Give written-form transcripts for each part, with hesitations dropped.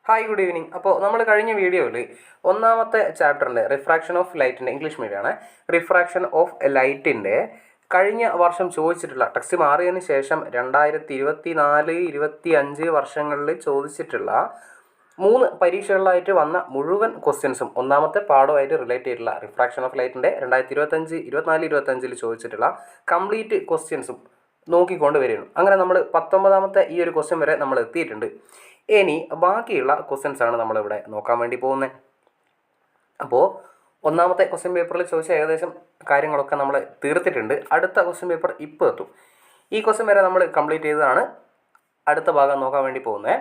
Hi good evening. അപ്പോൾ നമ്മൾ കഴിഞ്ഞ വീഡിയോയിൽ ഒന്നാമത്തെ ചാപ്റ്ററിൻ്റെ റിഫ്രാക്ഷൻ ഓഫ് ലൈറ്റിൻ്റെ ഇംഗ്ലീഷ് മീഡിയമാണ്. റിഫ്രാക്ഷൻ ഓഫ് ലൈറ്റിൻ്റെ കഴിഞ്ഞ വർഷം ചോദിച്ചിട്ടുള്ള ടെക്സ്റ്റ് മാറിയതിന് ശേഷം 2024, 25 വർഷങ്ങളിൽ ചോദിച്ചിട്ടുള്ള 3 പരീക്ഷകളിലായിട്ട് വന്ന മുഴുവൻ ക്വസ്റ്റ്യൻസും ഒന്നാമത്തെ പാഠമായിട്ട് റിലേറ്റ് ചെയ്തിട്ടുള്ള റിഫ്രാക്ഷൻ ഓഫ് ലൈറ്റിൻ്റെ 2025, 24, 25 ചോദിച്ചിട്ടുള്ള കംപ്ലീറ്റ് ക്വസ്റ്റ്യൻസും നോക്കിക്കൊണ്ട് വരികയാണ്. അങ്ങനെ നമ്മൾ 19ാമത്തെ ഈ ഒരു ക്വസ്റ്റ്യൻ വരെ നമ്മൾ എത്തിയിട്ടുണ്ട്. ഇനി ബാക്കിയുള്ള ക്വസ്റ്റ്യൻസാണ് നമ്മളിവിടെ നോക്കാൻ വേണ്ടി പോകുന്നത്. അപ്പോൾ ഒന്നാമത്തെ ക്വസ്റ്റ്യൻ പേപ്പറിൽ ചോദിച്ച ഏകദേശം കാര്യങ്ങളൊക്കെ നമ്മൾ തീർത്തിട്ടുണ്ട്. അടുത്ത ക്വസ്റ്റ്യൻ പേപ്പർ ഇപ്പോൾ എത്തും. ഈ ക്വസ്റ്റ്യൻ വരെ നമ്മൾ കംപ്ലീറ്റ് ചെയ്തതാണ്. അടുത്ത ഭാഗം നോക്കാൻ വേണ്ടി പോകുന്നത്.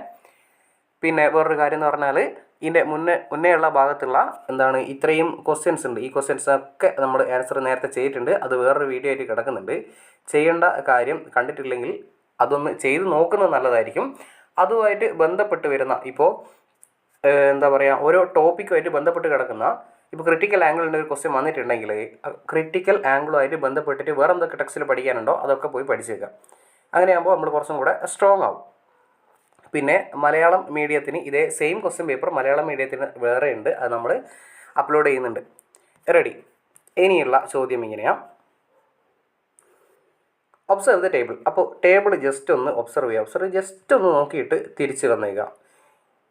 പിന്നെ വേറൊരു കാര്യം എന്ന് പറഞ്ഞാൽ ഇതിൻ്റെ മുന്നേയുള്ള ഭാഗത്തുള്ള ഇത്രയും ക്വസ്റ്റ്യൻസ് ഉണ്ട്. ഈ ക്വസ്റ്റ്യൻസൊക്കെ നമ്മൾ ആൻസർ നേരത്തെ ചെയ്തിട്ടുണ്ട്. അത് വേറൊരു വീഡിയോ ആയിട്ട് കിടക്കുന്നുണ്ട്. ചെയ്യേണ്ട കാര്യം കണ്ടിട്ടില്ലെങ്കിൽ അതൊന്ന് ചെയ്ത് നോക്കുന്നത് നല്ലതായിരിക്കും. അതുമായിട്ട് ബന്ധപ്പെട്ട് വരുന്ന ഇപ്പോൾ ഓരോ ടോപ്പിക്കുമായിട്ട് ബന്ധപ്പെട്ട് കിടക്കുന്ന ഇപ്പോൾ ക്രിട്ടിക്കൽ ആംഗിളിൻ്റെ ഒരു ക്വസ്റ്റ്യൻ വന്നിട്ടുണ്ടെങ്കിൽ ക്രിട്ടിക്കൽ ആംഗിളുമായിട്ട് ബന്ധപ്പെട്ടിട്ട് വേറെ എന്തൊക്കെ ടെക്സ്റ്റിൽ പഠിക്കാനുണ്ടോ അതൊക്കെ പോയി പഠിച്ചേക്കാം. അങ്ങനെയാകുമ്പോൾ നമ്മൾ കുറച്ചും കൂടെ സ്ട്രോങ് ആവും. പിന്നെ മലയാളം മീഡിയത്തിന് ഇതേ സെയിം ക്വസ്റ്റ്യൻ പേപ്പർ മലയാളം മീഡിയത്തിന് വേറെ ഉണ്ട്. അത് നമ്മൾ അപ്ലോഡ് ചെയ്യുന്നുണ്ട്. റെഡി. ഇനിയുള്ള ചോദ്യം ഇങ്ങനെയാണ്. Observe the table. അപ്പോൾ ടേബിൾ ജസ്റ്റ് ഒന്ന് ഒബ്സർവ് ചെയ്യുക. ജസ്റ്റ് ഒന്ന് നോക്കിയിട്ട് തിരിച്ച് വന്നേക്കുക.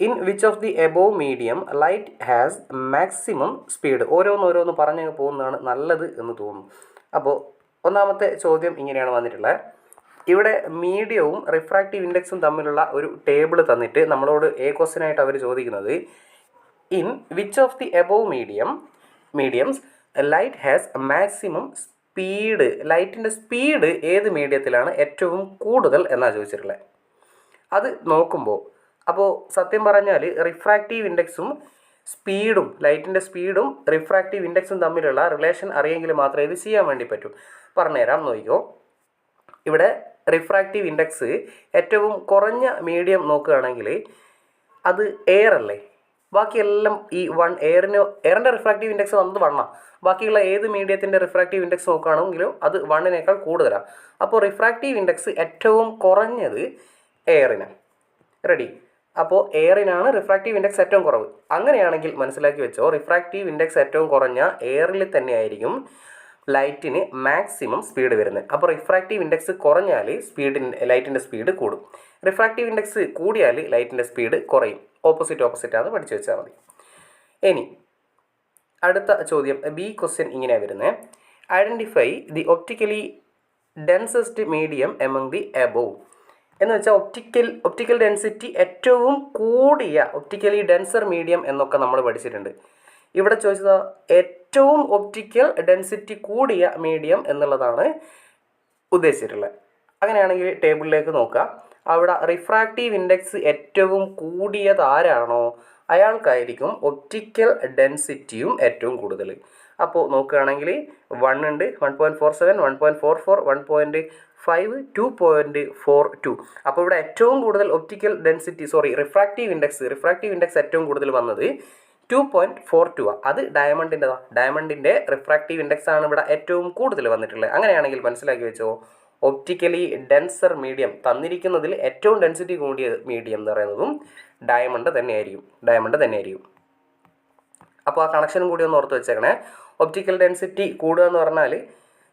In which of the above medium light has maximum speed. ഓരോന്നോരോന്ന് പറഞ്ഞു പോകുന്നതാണ് നല്ലത് എന്ന് തോന്നുന്നു. അപ്പോൾ ഒന്നാമത്തെ ചോദ്യം ഇങ്ങനെയാണ് വന്നിട്ടുള്ളത്. ഇവിടെ മീഡിയവും റിഫ്രാക്റ്റീവ് ഇൻഡെക്സും തമ്മിലുള്ള ഒരു ടേബിൾ തന്നിട്ട് നമ്മളോട് ക്വസ്റ്റ്യൻ ആയിട്ട് അവർ ചോദിക്കുന്നത് in which of the above mediums light has maximum speed. ലൈറ്റിൻ്റെ സ്പീഡ് ഏത് മീഡിയത്തിലാണ് ഏറ്റവും കൂടുതൽ എന്നാണ് ചോദിച്ചിട്ടുള്ളത്. അത് നോക്കുമ്പോൾ അപ്പോൾ സത്യം പറഞ്ഞാൽ റിഫ്രാക്റ്റീവ് ഇൻഡെക്സും സ്പീഡും ലൈറ്റിൻ്റെ സ്പീഡും റിഫ്രാക്റ്റീവ് ഇൻഡെക്സും തമ്മിലുള്ള റിലേഷൻ അറിയെങ്കിൽ മാത്രമേ ഇത് ചെയ്യാൻ വേണ്ടി പറ്റൂ. പറഞ്ഞുതരാം, നോക്കിക്കോ. ഇവിടെ റിഫ്രാക്റ്റീവ് ഇൻഡെക്സ് ഏറ്റവും കുറഞ്ഞ മീഡിയം നോക്കുകയാണെങ്കിൽ അത് എയർ അല്ലേ. ബാക്കിയെല്ലാം ഈ എയറിൻ്റെ റിഫ്രാക്റ്റീവ് ഇൻഡെക്സ് വന്നത് 1 ബാക്കിയുള്ള ഏത് മീഡിയത്തിൻ്റെ റിഫ്രാക്റ്റീവ് ഇൻഡെക്സ് നോക്കുകയാണെങ്കിലും അത് 1 കൂടുതലാണ്. അപ്പോൾ റിഫ്രാക്റ്റീവ് ഇൻഡെക്സ് ഏറ്റവും കുറഞ്ഞത് എയറിന്. റെഡി. അപ്പോൾ എയറിനാണ് റിഫ്രാക്റ്റീവ് ഇൻഡെക്സ് ഏറ്റവും കുറവ്. അങ്ങനെയാണെങ്കിൽ മനസ്സിലാക്കി വെച്ചോ, റിഫ്രാക്റ്റീവ് ഇൻഡെക്സ് ഏറ്റവും കുറഞ്ഞ എയറിൽ തന്നെയായിരിക്കും ലൈറ്റിന് മാക്സിമം സ്പീഡ് വരുന്നത്. അപ്പോൾ റിഫ്രാക്റ്റീവ് ഇൻഡെക്സ് കുറഞ്ഞാൽ ലൈറ്റിൻ്റെ സ്പീഡ് കൂടും. റിഫ്രാക്റ്റീവ് ഇൻഡെക്സ് കൂടിയാൽ ലൈറ്റിൻ്റെ സ്പീഡ് കുറയും. ഓപ്പോസിറ്റാണ് പഠിച്ചു വെച്ചാൽ മതി. ഇനി അടുത്ത ചോദ്യം ബി ക്വസ്റ്റ്യൻ ഇങ്ങനെയാണ് വരുന്നത്. Identify the optically densest medium among the above. എന്ന് വെച്ചാൽ ഒപ്റ്റിക്കൽ ഡെൻസിറ്റി ഏറ്റവും കൂടിയ ഒപ്റ്റിക്കലി ഡെൻസർ മീഡിയം എന്നൊക്കെ നമ്മൾ പഠിച്ചിട്ടുണ്ട്. ഇവിടെ ചോദിച്ചത് ഏറ്റവും ഒപ്റ്റിക്കൽ ഡെൻസിറ്റി കൂടിയ മീഡിയം എന്നുള്ളതാണ് ഉദ്ദേശിച്ചിട്ടുള്ളത്. അങ്ങനെയാണെങ്കിൽ ടേബിളിലേക്ക് നോക്കുക. അവിടെ റിഫ്രാക്റ്റീവ് ഇൻഡെക്സ് ഏറ്റവും കൂടിയത് ആരാണോ അയാൾക്കായിരിക്കും ഒപ്റ്റിക്കൽ ഡെൻസിറ്റിയും ഏറ്റവും കൂടുതൽ. അപ്പോൾ നോക്കുകയാണെങ്കിൽ 1 ഉണ്ട്, 1.47, 1.44, 1.5, 2.42. അപ്പോൾ ഇവിടെ ഏറ്റവും കൂടുതൽ റിഫ്രാക്റ്റീവ് ഇൻഡെക്സ് ഏറ്റവും കൂടുതൽ വന്നത് 2.42. അത് ഡയമണ്ടിൻ്റെ റിഫ്രാക്റ്റീവ് ഇൻഡെക്സ് ആണ് ഇവിടെ ഏറ്റവും കൂടുതൽ വന്നിട്ടുള്ളത്. അങ്ങനെയാണെങ്കിൽ മനസ്സിലാക്കി വെച്ചോ, ഒപ്റ്റിക്കലി ഡെൻസർ മീഡിയം തന്നിരിക്കുന്നതിൽ ഏറ്റവും ഡെൻസിറ്റി കൂടിയ മീഡിയം എന്ന് പറയുന്നതും ഡയമണ്ട് തന്നെയായിരിക്കും. അപ്പോൾ ആ കണക്ഷനും കൂടി ഒന്ന് ഓർത്ത് വെച്ചേക്കണേ. ഒപ്റ്റിക്കൽ ഡെൻസിറ്റി കൂടുക എന്ന് പറഞ്ഞാൽ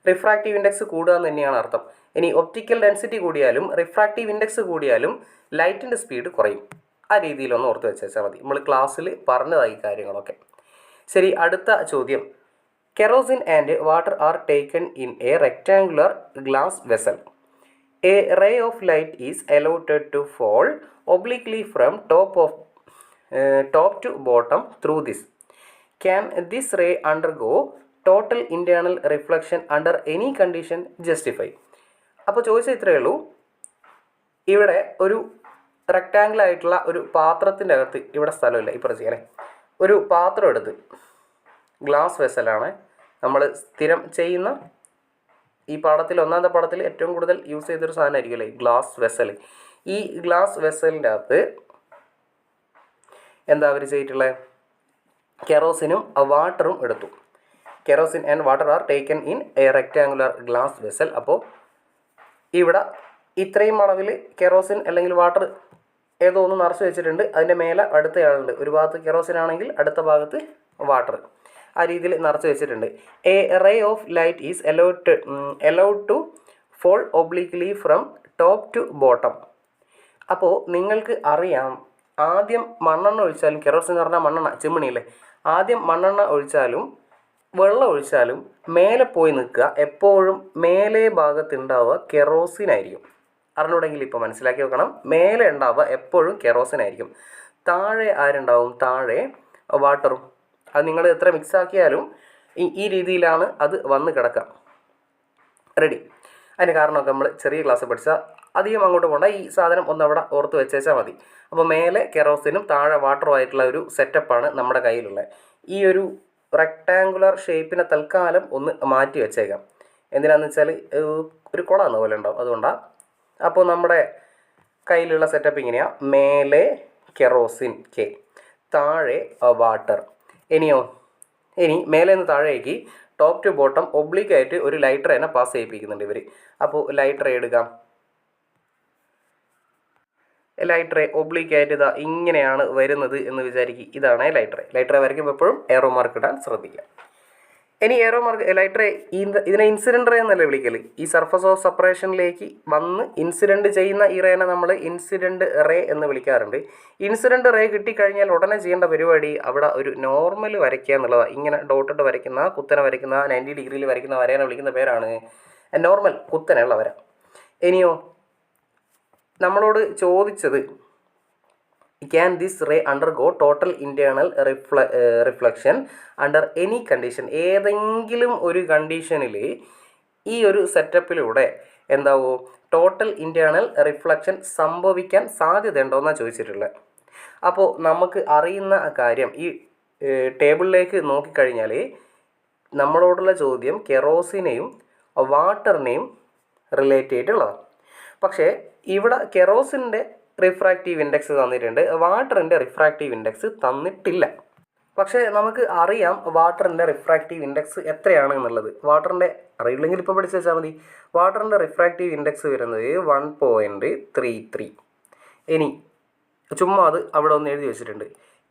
റിഫ്രാക്റ്റീവ് ഇൻഡെക്സ് കൂടുക എന്ന് തന്നെയാണ് അർത്ഥം. ഇനി ഒപ്റ്റിക്കൽ ഡെൻസിറ്റി കൂടിയാലും റിഫ്രാക്റ്റീവ് ഇൻഡെക്സ് കൂടിയാലും ലൈറ്റിൻ്റെ സ്പീഡ് കുറയും. ആ രീതിയിലൊന്ന് ഓർത്ത് വെച്ചാൽ മതി. നമ്മൾ ക്ലാസ്സിൽ പറഞ്ഞതായി കാര്യങ്ങളൊക്കെ. ശരി, അടുത്ത ചോദ്യം. Kerosene and water are taken in a rectangular glass vessel. A ray of light is allowed to fall obliquely from top to bottom through this. Can this ray undergo total internal reflection under any condition justify? അപ്പോൾ ചോദിച്ചാൽ ഇത്രയേ ഉള്ളൂ. ഇവിടെ ഒരു rectangle ആയിട്ടുള്ള ഒരു പാത്രത്തിൻ്റെ അകത്ത്, ഇവിടെ സ്ഥലമില്ല ഇപ്പുറത്ത് ചെയ്യാനേ, ഒരു പാത്രം എടുത്ത്, ഗ്ലാസ് വെസലാണ് നമ്മൾ സ്ഥിരം ചെയ്യുന്ന ഈ പാഠത്തിൽ, ഒന്നാമത്തെ പാഠത്തിൽ ഏറ്റവും കൂടുതൽ യൂസ് ചെയ്തൊരു സാധനമായിരിക്കും അല്ലേ ഗ്ലാസ് വെസൽ. ഈ ഗ്ലാസ് വെസലിൻ്റെ അകത്ത് അവർ ചെയ്തിട്ടുള്ളത് കെറോസിനും വാട്ടറും എടുത്തു. Kerosene and water are taken in a rectangular glass vessel. അപ്പോൾ ഇവിടെ ഇത്രയും അളവിൽ കെറോസിൻ അല്ലെങ്കിൽ വാട്ടർ ഏതോ ഒന്ന് നിറച്ച് വെച്ചിട്ടുണ്ട്, അതിൻ്റെ മേലെ അടുത്തയാളുണ്ട്. ഒരു ഭാഗത്ത് കെറോസിൻ ആണെങ്കിൽ അടുത്ത ഭാഗത്ത് വാട്ടർ, ആ രീതിയിൽ നിറച്ച് വെച്ചിട്ടുണ്ട്. A ray of light is allowed to fall obliquely from top to bottom. അപ്പോൾ നിങ്ങൾക്ക് അറിയാം, ആദ്യം മണ്ണെണ്ണ ഒഴിച്ചാലും, കെറോസിൻ എന്ന് പറഞ്ഞാൽ മണ്ണെണ്ണ, ചിമ്മിണിയില്ലേ, ആദ്യം മണ്ണെണ്ണ ഒഴിച്ചാലും വെള്ളം ഒഴിച്ചാലും മേലെ പോയി നിൽക്കുക, എപ്പോഴും മേലെ ഭാഗത്തുണ്ടാവുക കെറോസിനായിരിക്കും. അറിഞ്ഞൂടെങ്കിൽ ഇപ്പോൾ മനസ്സിലാക്കി വെക്കണം. മേലെ ഉണ്ടാവുക എപ്പോഴും കെറോസിനായിരിക്കും. താഴെ ആരുണ്ടാവും? താഴെ വാട്ടറും. അത് നിങ്ങൾ എത്ര മിക്സ് ആക്കിയാലും ഈ രീതിയിലാണ് അത് വന്ന് കിടക്കുക. റെഡി? അതിന് കാരണമൊക്കെ നമ്മൾ ചെറിയ ക്ലാസ് പഠിച്ചാൽ അധികം അങ്ങോട്ട് പോകണ്ട, ഈ സാധനം ഒന്ന് അവിടെ ഓർത്ത് വെച്ചാൽ മതി. അപ്പോൾ മേലെ കെറോസിനും താഴെ വാട്ടറും ആയിട്ടുള്ള ഒരു സെറ്റപ്പാണ് നമ്മുടെ കയ്യിലുള്ളത്. ഈ ഒരു റെക്ടാങ്കുലർ ഷേപ്പിനെ തൽക്കാലം ഒന്ന് മാറ്റി വെച്ചേക്കാം. എന്തിനാണെന്ന് വെച്ചാൽ ഒരു കുളമെന്ന പോലെ ഉണ്ടാവും, അതുകൊണ്ടാണ്. അപ്പോൾ നമ്മുടെ കയ്യിലുള്ള സെറ്റപ്പ് ഇങ്ങനെയാണ്. മേലെ കെറോസിൻ കെ, താഴെ വാട്ടർ. ഇനി മേലെ നിന്ന് താഴേക്ക് ടോപ്പ് ടു ബോട്ടം ഒബ്ലിക്കായിട്ട് ഒരു ലൈറ്റർ തന്നെ പാസ് ചെയ്യിപ്പിക്കുന്നുണ്ട് ഇവർ. അപ്പോൾ ലൈറ്റർ എടുക്കാം. ലൈറ്ററെ ഒബ്ലിക്കായിട്ട് ഇതാ ഇങ്ങനെയാണ് വരുന്നത് എന്ന് വിചാരിക്കുക. ഇതാണ് ലൈറ്ററെ വരയ്ക്കുമ്പോൾ എപ്പോഴും എയറോ മാർക്ക് ഇടാൻ ശ്രദ്ധിക്കുക. ഇനി എയറോ മാർക്ക് ലൈറ്ററെ ഇതിനെ ഇൻസിഡൻറ്റ് റേ എന്നല്ലേ വിളിക്കല്. ഈ സർഫസ് ഓഫ് സെപ്പറേഷനിലേക്ക് വന്ന് ഇൻസിഡൻറ്റ് ചെയ്യുന്ന ഈ റേനെ നമ്മൾ ഇൻസിഡൻറ്റ് റേ എന്ന് വിളിക്കാറുണ്ട്. ഇൻസിഡൻറ്റ് റേ കിട്ടിക്കഴിഞ്ഞാൽ ഉടനെ ചെയ്യേണ്ട പരിപാടി അവിടെ ഒരു നോർമൽ വരയ്ക്കുക എന്നുള്ളതാണ്. ഇങ്ങനെ ഡോട്ടിട്ട് വരയ്ക്കുന്ന, കുത്തനെ വരയ്ക്കുന്ന, 90 ഡിഗ്രിയിൽ വരയ്ക്കുന്ന വരേനെ വിളിക്കുന്ന പേരാണ് നോർമൽ, കുത്തനെയുള്ള വര. ഇനിയോ നമ്മളോട് ചോദിച്ചത് can this ray undergo total internal reflection under any condition. ഏതെങ്കിലും ഒരു കണ്ടീഷനിൽ ഈ ഒരു സെറ്റപ്പിലൂടെ എന്താവോ ടോട്ടൽ ഇൻറ്റേർണൽ റിഫ്ലക്ഷൻ സംഭവിക്കാൻ സാധ്യതയുണ്ടോ എന്നാണ് ചോദിച്ചിട്ടുള്ളത്. അപ്പോൾ നമുക്ക് അറിയുന്ന കാര്യം, ഈ ടേബിളിലേക്ക് നോക്കിക്കഴിഞ്ഞാൽ നമ്മളോടുള്ള ചോദ്യം കെറോസിനെയും വാട്ടറിനെയും റിലേറ്റ് ചെയ്തിട്ടുള്ളതാണ്. പക്ഷേ ഇവിടെ കെറോസിൻ്റെ റിഫ്രാക്റ്റീവ് ഇൻഡെക്സ് തന്നിട്ടുണ്ട്, വാട്ടറിൻ്റെ റിഫ്രാക്റ്റീവ് ഇൻഡെക്സ് തന്നിട്ടില്ല. പക്ഷേ നമുക്ക് അറിയാം വാട്ടറിൻ്റെ റിഫ്രാക്റ്റീവ് ഇൻഡെക്സ് എത്രയാണ് എന്നുള്ളത്. വാട്ടറിൻ്റെ അറിയില്ലെങ്കിൽ ഇപ്പോൾ പഠിച്ച് വെച്ചാൽ മതി. വാട്ടറിൻ്റെ റിഫ്രാക്റ്റീവ് ഇൻഡെക്സ് വരുന്നത് 1.33. ഇനി ചുമ്മാ അത് അവിടെ ഒന്ന് എഴുതി വെച്ചിട്ടുണ്ട്.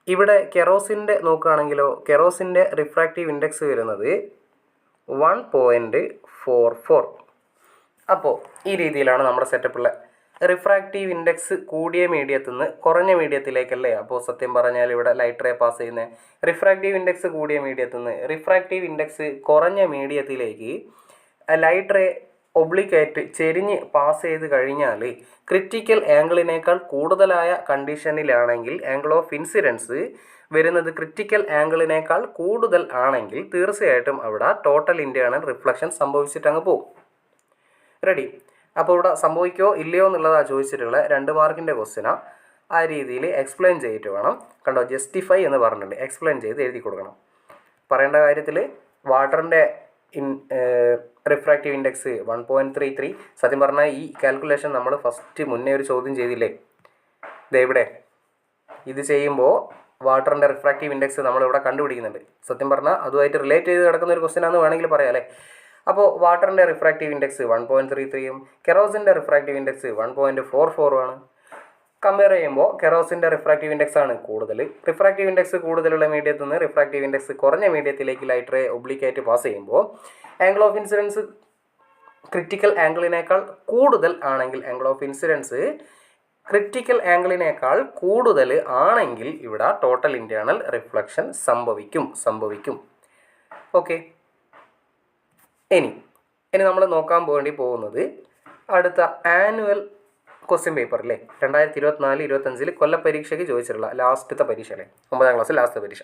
ഇവിടെ കെറോസിൻ്റെ നോക്കുകയാണെങ്കിലോ, കെറോസിൻ്റെ റിഫ്രാക്റ്റീവ് ഇൻഡെക്സ് വരുന്നത് 1.44. അപ്പോൾ ഈ രീതിയിലാണ് നമ്മുടെ സെറ്റപ്പുള്ള റിഫ്രാക്റ്റീവ് ഇൻഡെക്സ് കൂടിയ മീഡിയത്തിൽ നിന്ന് കുറഞ്ഞ മീഡിയത്തിലേക്കല്ലേ. അപ്പോൾ സത്യം പറഞ്ഞാൽ ഇവിടെ ലൈറ്റ് റേ പാസ് ചെയ്യുന്നത് റിഫ്രാക്റ്റീവ് ഇൻഡെക്സ് കൂടിയ മീഡിയത്തിൽ നിന്ന് റിഫ്രാക്റ്റീവ് ഇൻഡെക്സ് കുറഞ്ഞ മീഡിയത്തിലേക്ക് ലൈറ്റ് റേ ഒബ്ലിക്കായിട്ട് ചെരിഞ്ഞ് പാസ് ചെയ്ത് കഴിഞ്ഞാൽ ക്രിറ്റിക്കൽ ആംഗിളിനേക്കാൾ കൂടുതലായ കണ്ടീഷനിലാണെങ്കിൽ ആംഗിൾ ഓഫ് ഇൻസിഡൻസ് വരുന്നത് ക്രിറ്റിക്കൽ ആംഗിളിനേക്കാൾ കൂടുതൽ ആണെങ്കിൽ തീർച്ചയായിട്ടും അവിടെ ടോട്ടൽ ഇൻറ്റേർണൽ റിഫ്ലക്ഷൻ സംഭവിച്ചിട്ടങ്ങ് പോകും. റെഡി? അപ്പോൾ ഇവിടെ സംഭവിക്കോ ഇല്ലയോ എന്നുള്ളതാണ് ചോദിച്ചിട്ടുള്ളത്. 2 മാർക്കിൻ്റെ ക്വസ്റ്റ്യനാണ്. ആ രീതിയിൽ എക്സ്പ്ലെയിൻ ചെയ്തിട്ട് വേണം. കണ്ടോ, ജസ്റ്റിഫൈ എന്ന് പറഞ്ഞിട്ടുണ്ട്, എക്സ്പ്ലെയിൻ ചെയ്ത് എഴുതി കൊടുക്കണം. പറയേണ്ട കാര്യത്തിൽ വാട്ടറിൻ്റെ റിഫ്രാക്റ്റീവ് ഇൻഡെക്സ് 1.33. സത്യം പറഞ്ഞാൽ ഈ കാൽക്കുലേഷൻ നമ്മൾ ഫസ്റ്റ് മുന്നേ ഒരു ചോദ്യം ചെയ്തില്ലേ, ഇവിടെ ഇത് ചെയ്യുമ്പോൾ വാട്ടറിൻ്റെ റിഫ്രാക്റ്റീവ് ഇൻഡെക്സ് നമ്മളിവിടെ കണ്ടുപിടിക്കുന്നുണ്ട്. സത്യം പറഞ്ഞാൽ അതുമായിട്ട് റിലേറ്റ് ചെയ്ത് കിടക്കുന്ന ഒരു ക്വസ്റ്റ്യനാണെന്ന് വേണമെങ്കിൽ പറയാം അല്ലേ. അപ്പോൾ വാട്ടറിൻ്റെ റിഫ്രാക്റ്റീവ് ഇൻഡെക്സ് 1.33യും കെറോസിൻ്റെ റിഫ്രാക്റ്റീവ് ഇൻഡെക്സ് 1.44 ആണ്. കമ്പയർ ചെയ്യുമ്പോൾ കെറോസിൻ്റെ റിഫ്രാക്റ്റീവ് ഇൻഡെക്സ് ആണ് കൂടുതൽ. റിഫ്രാക്റ്റീവ് ഇൻഡെക്സ് കൂടുതലുള്ള മീഡിയത്തിൽ നിന്ന് റിഫ്രാക്റ്റീവ് ഇൻഡെക്സ് കുറഞ്ഞ മീഡിയത്തിലേക്ക് ലൈറ്റ് റേ ഒബ്ലിക്കായിട്ട് പാസ് ചെയ്യുമ്പോൾ ആംഗിൾ ഓഫ് ഇൻസിഡൻസ് ക്രിറ്റിക്കൽ ആംഗിളിനേക്കാൾ കൂടുതൽ ആണെങ്കിൽ, ആംഗിൾ ഓഫ് ഇൻസിഡൻസ് ക്രിറ്റിക്കൽ ആംഗിളിനേക്കാൾ കൂടുതൽ ആണെങ്കിൽ ഇവിടെ ടോട്ടൽ ഇൻറ്റേർണൽ റിഫ്ലക്ഷൻ സംഭവിക്കും. ഓക്കെ. ഇനി നമ്മൾ നോക്കാൻ പോകുന്നത് അടുത്ത ആനുവൽ ക്വസ്റ്റ്യൻ പേപ്പർ അല്ലേ, 2024-25 കൊല്ലപ്പരീക്ഷയ്ക്ക് ചോദിച്ചിട്ടുള്ള ലാസ്റ്റത്തെ പരീക്ഷ അല്ലേ, 9ാം ക്ലാസ് ലാസ്റ്റ് പരീക്ഷ,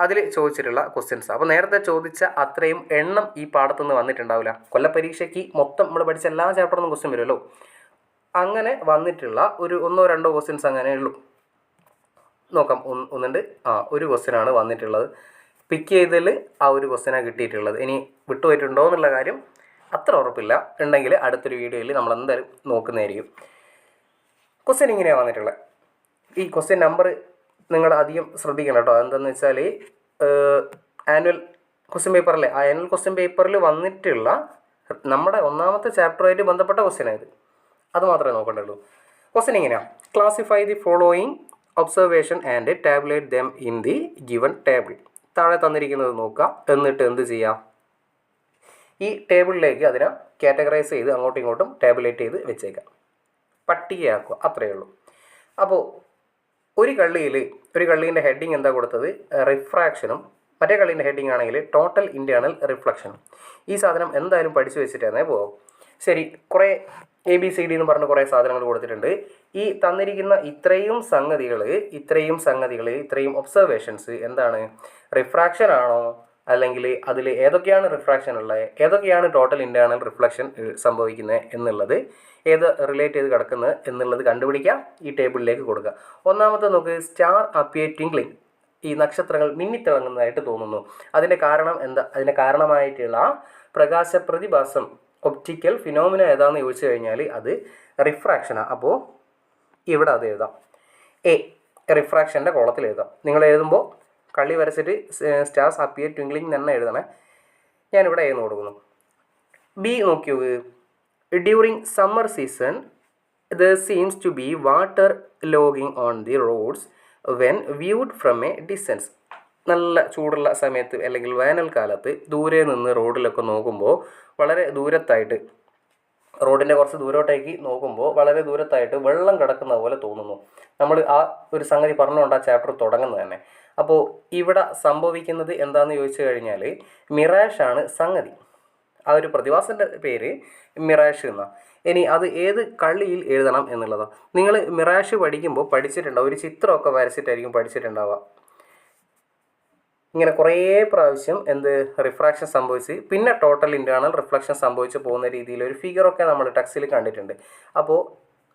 അതിൽ ചോദിച്ചിട്ടുള്ള ക്വസ്റ്റ്യൻസ്. അപ്പോൾ നേരത്തെ ചോദിച്ച അത്രയും എണ്ണം ഈ പാഠത്തുനിന്ന് വന്നിട്ടുണ്ടാവില്ല. കൊല്ലപ്പരീക്ഷയ്ക്ക് മൊത്തം നമ്മൾ പഠിച്ച എല്ലാ ചാപ്റ്ററിനും ക്വസ്റ്റ്യൻ വരുമല്ലോ. അങ്ങനെ വന്നിട്ടുള്ള ഒരു 1-2 ക്വസ്റ്റ്യൻസ് അങ്ങനെ ഉള്ളൂ. നോക്കാം. ഒന്നുണ്ട്, ഒരു ക്വസ്റ്റ്യനാണ് വന്നിട്ടുള്ളത്. പിക്ക് ചെയ്തതിൽ ആ ഒരു ക്വസ്റ്റ്യനാണ് കിട്ടിയിട്ടുള്ളത്. ഇനി വിട്ടുപോയിട്ടുണ്ടോ എന്നുള്ള കാര്യം അത്ര ഉറപ്പില്ല. ഉണ്ടെങ്കിൽ അടുത്തൊരു വീഡിയോയിൽ നമ്മൾ എന്തായാലും നോക്കുന്നതായിരിക്കും. ക്വസ്റ്റ്യൻ ഇങ്ങനെയാണ് വന്നിട്ടുള്ളത്. ഈ ക്വസ്റ്റ്യൻ നമ്പർ നിങ്ങൾ അധികം ശ്രദ്ധിക്കണം കേട്ടോ. എന്താണെന്ന് വെച്ചാൽ ആനുവൽ ക്വസ്റ്റ്യൻ പേപ്പറല്ലേ, ആ ആനുവൽ ക്വസ്റ്റ്യൻ പേപ്പറിൽ വന്നിട്ടുള്ള നമ്മുടെ 1ാമത്തെ ചാപ്റ്ററുമായിട്ട് ബന്ധപ്പെട്ട ക്വസ്റ്റ്യനായത്, അത് മാത്രമേ നോക്കേണ്ടുള്ളൂ. ക്വസ്റ്റ്യൻ ഇങ്ങനെയാണ്, classify the following observation and tabulate them in the given table. താഴെ തന്നിരിക്കുന്നത് നോക്കുക, എന്നിട്ട് എന്ത് ചെയ്യാം, ഈ ടേബിളിലേക്ക് അതിനെ കാറ്റഗറൈസ് ചെയ്ത് അങ്ങോട്ടും ഇങ്ങോട്ടും ടാബുലേറ്റ് ചെയ്ത് വെച്ചേക്കാം, പട്ടികയാക്കുക, അത്രയേ ഉള്ളൂ. അപ്പോൾ ഒരു കള്ളീൻ്റെ ഹെഡിങ് എന്താ കൊടുത്തത്, റിഫ്രാക്ഷനും മറ്റേ കള്ളീൻ്റെ ഹെഡിങ് ആണെങ്കിൽ ടോട്ടൽ ഇൻറ്റേർണൽ റിഫ്ലക്ഷനും. ഈ സാധനം എന്തായാലും പഠിച്ചു വെച്ചിട്ടേ പോകും. ശരി, കുറേ ABCD എന്ന് പറഞ്ഞ് കുറേ സാധനങ്ങൾ കൊടുത്തിട്ടുണ്ട്. ഈ തന്നിരിക്കുന്ന ഇത്രയും സംഗതികൾ ഇത്രയും ഒബ്സർവേഷൻസ് എന്താണ്, റിഫ്രാക്ഷൻ ആണോ, അല്ലെങ്കിൽ അതിൽ ഏതൊക്കെയാണ് റിഫ്രാക്ഷൻ ഉള്ളത്, ഏതൊക്കെയാണ് ടോട്ടൽ ഇൻറ്റേർണൽ റിഫ്ലക്ഷൻ സംഭവിക്കുന്നത് എന്നുള്ളത്, ഏത് റിലേറ്റ് ചെയ്ത് കിടക്കുന്നത് എന്നുള്ളത് കണ്ടുപിടിക്കുക, ഈ ടേബിളിലേക്ക് കൊടുക്കുക. ഒന്നാമത്തെ നോക്ക്, സ്റ്റാർ അപ്പിയർ ട്വിങ്ക്ലിംഗ്, ഈ നക്ഷത്രങ്ങൾ മിന്നിത്തിളങ്ങുന്നതായിട്ട് തോന്നുന്നു. അതിൻ്റെ കാരണം എന്താ, അതിൻ്റെ കാരണമായിട്ടുള്ള പ്രകാശ പ്രതിഭാസം ഒപ്റ്റിക്കൽ ഫിനോമിന ഏതാണെന്ന് ചോദിച്ചു കഴിഞ്ഞാൽ അത് റിഫ്രാക്ഷനാണ്. അപ്പോൾ ഇവിടെ അത് എഴുതാം, എ റിഫ്രാക്ഷൻ്റെ കോളത്തിൽ എഴുതാം. നിങ്ങൾ എഴുതുമ്പോൾ കള്ളി വരച്ചിട്ട് സ്റ്റാർസ് അപ്പിയർ ട്വിങ്ക്ലിംഗ് തന്നെ എഴുതണേ. ഞാനിവിടെ എഴുതുന്നു കൊടുക്കുന്നു. ബി നോക്കിയോ, during summer season there seems to be water logging on the roads when viewed from a distance. നല്ല ചൂടുള്ള സമയത്ത് അല്ലെങ്കിൽ വേനൽക്കാലത്ത് ദൂരെ നിന്ന് റോഡിലൊക്കെ നോക്കുമ്പോൾ വളരെ ദൂരത്തായിട്ട്, റോഡിൻ്റെ കുറച്ച് ദൂരോട്ടേക്ക് നോക്കുമ്പോൾ വളരെ ദൂരത്തായിട്ട് വെള്ളം കിടക്കുന്ന പോലെ തോന്നുന്നു. നമ്മൾ ആ ഒരു സംഗതി പറഞ്ഞുകൊണ്ട് ആ ചാപ്റ്റർ തുടങ്ങുന്നത് തന്നെ. അപ്പോൾ ഇവിടെ സംഭവിക്കുന്നത് എന്താണെന്ന് ചോദിച്ചു കഴിഞ്ഞാൽ മിറാഷാണ് സംഗതി. ആ ഒരു പ്രതിഭാസത്തിൻ്റെ പേര് മിറാഷ് എന്നാണ്. ഇനി അത് ഏത് കള്ളിയിൽ എഴുതണം എന്നുള്ളതാണ്. നിങ്ങൾ മിറാഷ് പഠിക്കുമ്പോൾ പഠിച്ചിട്ടുണ്ടാവും, ഒരു ചിത്രമൊക്കെ വരച്ചിട്ടായിരിക്കും പഠിച്ചിട്ടുണ്ടാവുക. ഇങ്ങനെ കുറേ പ്രാവശ്യം റിഫ്രാക്ഷൻ സംഭവിച്ച് പിന്നെ ടോട്ടൽ ഇൻറ്റേർണൽ റിഫ്ലക്ഷൻ സംഭവിച്ച് പോകുന്ന രീതിയിൽ ഒരു ഫിഗറൊക്കെ നമ്മൾ ടെക്സ്റ്റിൽ കണ്ടിട്ടുണ്ട്. അപ്പോൾ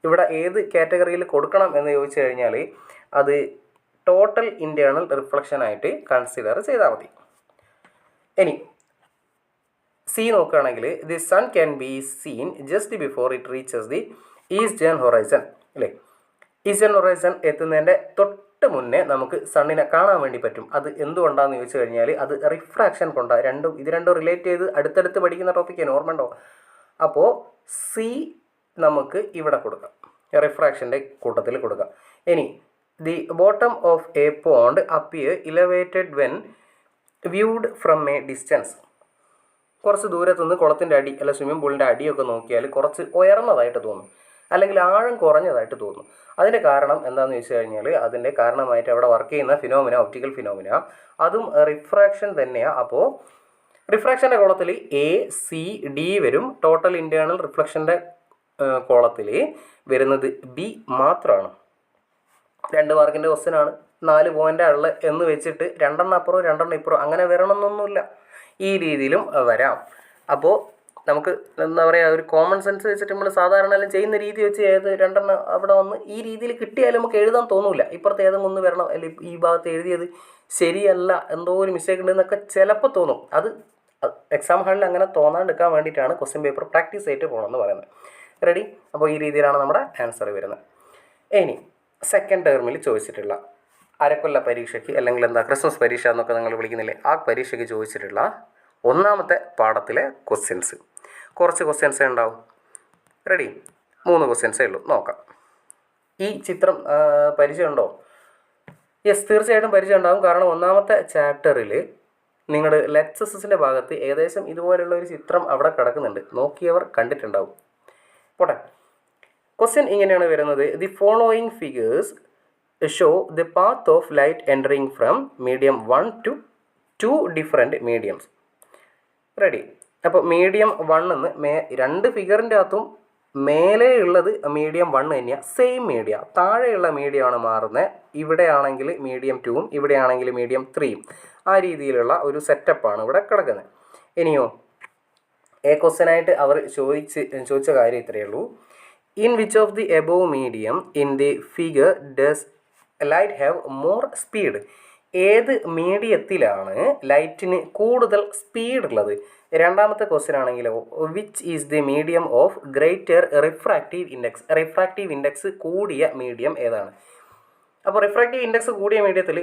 ഇവിടെ ഏത് കാറ്റഗറിയിൽ കൊടുക്കണം എന്ന് ചോദിച്ചു കഴിഞ്ഞാൽ അത് ടോട്ടൽ ഇൻറ്റേർണൽ റിഫ്ലക്ഷനായിട്ട് കൺസിഡർ ചെയ്താൽ മതി. ഇനി സി നോക്കുകയാണെങ്കിൽ the sun can be seen just before it reaches the eastern horizon, അല്ലേ? ഈസ്റ്റേൺ ഹൊറൈസൺ എത്തുന്നതിൻ്റെ തൊട്ട് മുന്നേ നമുക്ക് സണ്ണിനെ കാണാൻ വേണ്ടി പറ്റും. അത് എന്തുകൊണ്ടാണെന്ന് ചോദിച്ചു കഴിഞ്ഞാൽ അത് റിഫ്രാക്ഷൻ കൊണ്ടാണ്. ഇത് രണ്ടും റിലേറ്റ് ചെയ്ത് അടുത്തടുത്ത് പഠിക്കുന്ന ടോപ്പിക്കാണ്, ഓർമ്മയുണ്ടോ? അപ്പോൾ സി നമുക്ക് ഇവിടെ കൊടുക്കാം, റിഫ്രാക്ഷൻ്റെ കൂട്ടത്തിൽ കൊടുക്കാം. ഇനി the bottom of A pond appear elevated when viewed from A distance. കുറച്ച് ദൂരത്തുനിന്ന് കുളത്തിൻ്റെ അടി അല്ല സ്വിമ്മിംഗ് പൂളിൻ്റെ അടിയൊക്കെ നോക്കിയാൽ കുറച്ച് ഉയർന്നതായിട്ട് തോന്നും, അല്ലെങ്കിൽ ആഴം കുറഞ്ഞതായിട്ട് തോന്നും. അതിൻ്റെ കാരണം എന്താണെന്ന് ചോദിച്ചു കഴിഞ്ഞാൽ അതിൻ്റെ കാരണമായിട്ട് അവിടെ വർക്ക് ചെയ്യുന്ന ഫിനോമിന, ഒപ്റ്റിക്കൽ ഫിനോമിന, അതും റിഫ്രാക്ഷൻ തന്നെയാണ്. അപ്പോൾ റിഫ്രാക്ഷൻ്റെ കോളത്തിൽ ACD വരും. ടോട്ടൽ ഇൻറ്റേർണൽ റിഫ്ലക്ഷൻ്റെ കോളത്തിൽ വരുന്നത് B മാത്രമാണ്. 2 മാർക്കിൻ്റെ ക്വസ്റ്റ്യനാണ്, 4 പോയിൻ്റാണുള്ളത് എന്ന് വെച്ചിട്ട് 2 അപ്പുറം 2 ഇപ്പുറം അങ്ങനെ വരണമെന്നൊന്നുമില്ല. ഈ രീതിയിലും വരാം. അപ്പോൾ നമുക്ക് എന്താ പറയുക, ഒരു കോമൺ സെൻസ് വെച്ചിട്ട് നമ്മൾ സാധാരണ എല്ലാം ചെയ്യുന്ന രീതി വെച്ച് ഏത് 2 അവിടെ വന്ന് ഈ രീതിയിൽ കിട്ടിയാലും നമുക്ക് എഴുതാൻ തോന്നില്ല. ഇപ്പുറത്ത് ഏതെങ്കിലും ഒന്ന് വരണം, അല്ലെങ്കിൽ ഈ ഭാഗത്ത് എഴുതിയത് ശരിയല്ല, എന്തോ ഒരു മിസ്റ്റേക്ക് ഉണ്ടെന്നൊക്കെ ചിലപ്പോൾ തോന്നും. അത് എക്സാം ഹാളിൽ അങ്ങനെ തോന്നാണ്ടിരിക്കാൻ വേണ്ടിയിട്ടാണ് ക്വസ്റ്റ്യൻ പേപ്പർ പ്രാക്ടീസ് ആയിട്ട് പോകണമെന്ന് പറയുന്നത്. റെഡി? അപ്പോൾ ഈ രീതിയിലാണ് നമ്മുടെ ആൻസർ വരുന്നത്. ഇനി സെക്കൻഡ് ടേമിൽ ചോദിച്ചിട്ടുള്ള അരക്കൊല്ല പരീക്ഷയ്ക്ക്, അല്ലെങ്കിൽ ക്രിസ്മസ് പരീക്ഷ എന്നൊക്കെ നിങ്ങൾ വിളിക്കുന്നില്ലേ, ആ പരീക്ഷയ്ക്ക് ചോദിച്ചിട്ടുള്ള ഒന്നാമത്തെ പാഠത്തിലെ ക്വസ്റ്റ്യൻസ്. കുറച്ച് ക്വസ്റ്റ്യൻസേ ഉണ്ടാവും. റെഡി? 3 ക്വസ്റ്റ്യൻസേ ഉള്ളൂ. നോക്കാം. ഈ ചിത്രം പരിചയമുണ്ടോ? യെസ്, തീർച്ചയായിട്ടും പരിചയം ഉണ്ടാകും. കാരണം ഒന്നാമത്തെ ചാപ്റ്ററിൽ നിങ്ങൾ ലെക്ചസിൻ്റെ ഭാഗത്ത് ഏകദേശം ഇതുപോലുള്ള ഒരു ചിത്രം അവിടെ കിടക്കുന്നുണ്ട്. നോക്കിയവർ കണ്ടിട്ടുണ്ടാവും. പോട്ടെ. ക്വസ്റ്റ്യൻ ഇങ്ങനെയാണ് വരുന്നത്. The following figures show the path of light entering from medium 1 to 2 different mediums. Ready? അപ്പോൾ മീഡിയം 1 എന്ന് 2 ഫിഗറിൻ്റെ അകത്തും മേലെ ഉള്ളത് മീഡിയം 1 തന്നെയാണ്, സെയിം മീഡിയ. താഴെയുള്ള മീഡിയമാണ് മാറുന്നത്. ഇവിടെയാണെങ്കിൽ മീഡിയം 2ഉം ഇവിടെയാണെങ്കിൽ മീഡിയം 3ഉം. ആ രീതിയിലുള്ള ഒരു സെറ്റപ്പാണ് ഇവിടെ കിടക്കുന്നത്. ഇനിയോ ക്വസ്റ്റ്യനായിട്ട് അവർ ചോദിച്ച കാര്യം ഇത്രയേ ഉള്ളൂ. In which of the above medium in the figure does light have more speed? ഏത് മീഡിയത്തിലാണ് ലൈറ്റിന് കൂടുതൽ സ്പീഡ് ഉള്ളത്? രണ്ടാമത്തെ ക്വസ്റ്റ്യൻ ആണെങ്കിലോ, which is the medium of greater refractive index? Refractive index കൂടിയ മീഡിയം ഏതാണ്? അപ്പോൾ റിഫ്രാക്റ്റീവ് ഇൻഡെക്സ് കൂടിയ മീഡിയത്തിൽ